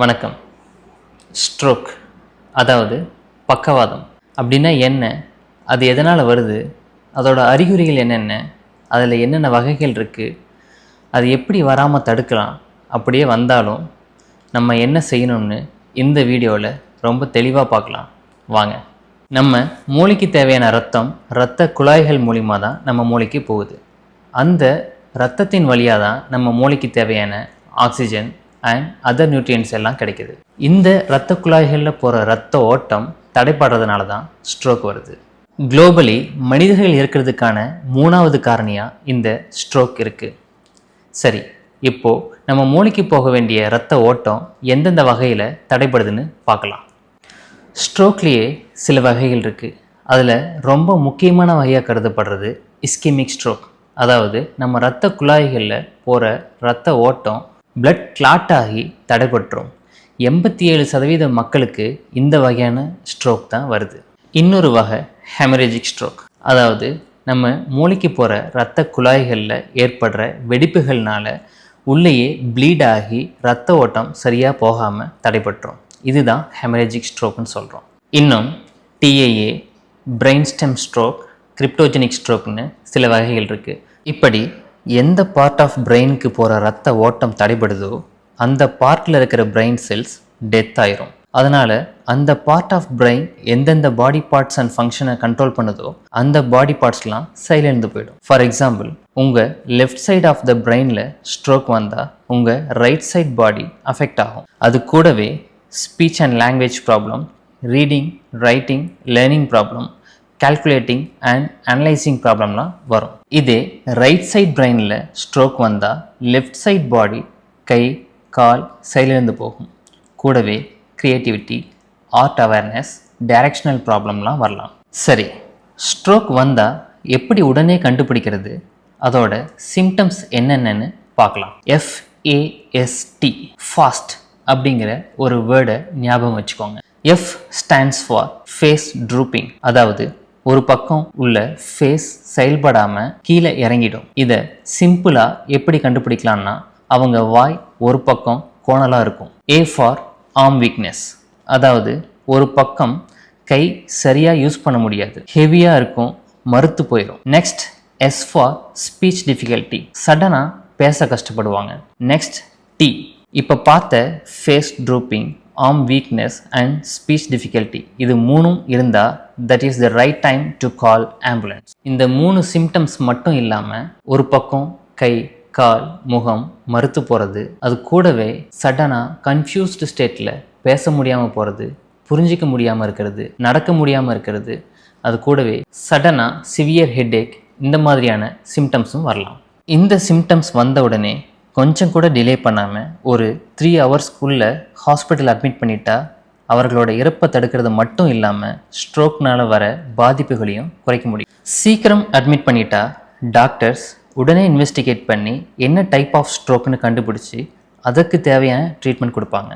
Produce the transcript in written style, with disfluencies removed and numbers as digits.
வணக்கம். ஸ்ட்ரோக் அதாவது பக்கவாதம் அப்படின்னா என்ன, அது எதனால் வருது, அதோட அறிகுறிகள் என்னென்ன, அதில் என்னென்ன வகைகள் இருக்குது, அது எப்படி வராமல் தடுக்கலாம், அப்படியே வந்தாலும் நம்ம என்ன செய்யணும்னு இந்த வீடியோவில் ரொம்ப தெளிவாக பார்க்கலாம். வாங்க. நம்ம மூளைக்கு தேவையான இரத்த குழாய்கள் மூலிமா தான் நம்ம மூளைக்கு போகுது. அந்த இரத்தத்தின் வழியாக தான் நம்ம மூளைக்கு தேவையான ஆக்சிஜன் அண்ட் அதர் நியூட்ரியன்ஸ் எல்லாம் கிடைக்குது. இந்த இரத்த குழாய்களில் போகிற இரத்த ஓட்டம் தடைப்படுறதுனால தான் ஸ்ட்ரோக் வருது. குளோபலி மனிதர்கள் இருக்கிறதுக்கான 3வது காரணியாக இந்த ஸ்ட்ரோக் இருக்குது. சரி, இப்போது நம்ம மூளைக்கு போக வேண்டிய இரத்த ஓட்டம் எந்தெந்த வகையில் தடைப்படுதுன்னு பார்க்கலாம். ஸ்ட்ரோக்லேயே சில வகைகள் இருக்குது. அதில் ரொம்ப முக்கியமான வகையாக கருதப்படுறது இஸ்கெமிக் ஸ்ட்ரோக். அதாவது நம்ம இரத்த குழாய்களில் போகிற இரத்த ஓட்டம் பிளட் கிளாட் ஆகி தடைபட்டுரும். 87% மக்களுக்கு இந்த வகையான ஸ்ட்ரோக் தான் வருது. இன்னொரு வகை ஹெமரேஜிக் ஸ்ட்ரோக். அதாவது நம்ம மூளைக்கு போகிற இரத்த குழாய்களில் ஏற்படுற வெடிப்புகள்னால உள்ளேயே ப்ளீட் ஆகி இரத்த ஓட்டம் சரியாக போகாமல் தடைபட்டுரும். இதுதான் ஹெமரேஜிக் ஸ்ட்ரோக்னு சொல்கிறோம். இன்னும் டிஏஏ, பிரெயின் ஸ்டெம் ஸ்ட்ரோக், கிரிப்டோஜெனிக் ஸ்ட்ரோக்னு சில வகைகள் இருக்குது. இப்படி எந்த பார்ட் ஆஃப் பிரெயினுக்கு போகிற இரத்த ஓட்டம் தடைபடுதோ அந்த பார்ட்டில் இருக்கிற பிரெயின் செல்ஸ் டெத் ஆயிரும். அதனால் அந்த பார்ட் ஆஃப் பிரெயின் எந்தெந்த பாடி பார்ட்ஸ் அண்ட் ஃபங்க்ஷனை கண்ட்ரோல் பண்ணுதோ அந்த பாடி பார்ட்ஸ்லாம் சைலந்து போயிடும். ஃபார் எக்ஸாம்பிள், உங்கள் லெஃப்ட் சைட் ஆஃப் த பிரெயினில் ஸ்ட்ரோக் வந்தால் உங்கள் ரைட் சைட் பாடி அஃபெக்ட் ஆகும். அது கூடவே speech and language problem, reading, writing, learning problem, calculating and analysing ப்ராப்ளம்லாம் வரும். இதே ரைட் சைட் பிரெயினில் ஸ்ட்ரோக் வந்தால் லெஃப்ட் சைட் பாடி, கை, கால் செயலிழந்து போகும். கூடவே க்ரியேட்டிவிட்டி, ஆர்ட் அவேர்னஸ், டைரக்ஷனல் ப்ராப்ளம்லாம் வரலாம். சரி, ஸ்ட்ரோக் வந்தால் எப்படி உடனே கண்டுபிடிக்கிறது, அதோட சிம்டம்ஸ் என்னென்னு பார்க்கலாம். FAST, ஃபாஸ்ட் அப்படிங்கிற ஒரு வேர்டை ஞாபகம் வச்சுக்கோங்க. F stands for face drooping. அதாவது ஒரு பக்கம் உள்ள ஃபேஸ் செயல்படாமல் கீழே இறங்கிடும். இதை சிம்பிளாக எப்படி கண்டுபிடிக்கலாம்னா, அவங்க வாய் ஒரு பக்கம் கோணலாக இருக்கும். A for arm weakness. அதாவது ஒரு பக்கம் கை சரியாக யூஸ் பண்ண முடியாது, ஹெவியாக இருக்கும், மறுத்து போயிடும். Next S for speech difficulty. சடனாக பேச கஷ்டப்படுவாங்க. Next T. இப்போ பார்த்த face drooping, arm weakness and speech difficulty, இது 3ம் இருந்தால் that is the right time to call ambulance. இந்த 3 சிம்டம்ஸ் மட்டும் இல்லாமல் ஒரு பக்கம் கை, கால், முகம் மறுத்து போகிறது, அது கூடவே சடனாக கன்ஃபியூஸ்டு ஸ்டேட்டில் பேச முடியாமல் போகிறது, புரிஞ்சிக்க முடியாமல் இருக்கிறது, நடக்க முடியாமல் இருக்கிறது, அது கூடவே சடனாக சிவியர் ஹெட்டேக், இந்த மாதிரியான சிம்டம்ஸும் வரலாம். இந்த சிம்டம்ஸ் வந்த உடனே கொஞ்சம் கூட டிலே பண்ணாமல் ஒரு 3 ஹவர்ஸ்க்குள்ளே ஹாஸ்பிட்டல் அட்மிட் பண்ணிட்டா அவர்களோட இறப்பை தடுக்கிறது மட்டும் இல்லாமல் ஸ்ட்ரோக்னால் வர பாதிப்புகளையும் குறைக்க முடியும். சீக்கிரம் அட்மிட் பண்ணிட்டா டாக்டர்ஸ் உடனே இன்வெஸ்டிகேட் பண்ணி என்ன டைப் ஆஃப் ஸ்ட்ரோக்னு கண்டுபிடிச்சி அதுக்கு தேவையான ட்ரீட்மெண்ட் கொடுப்பாங்க.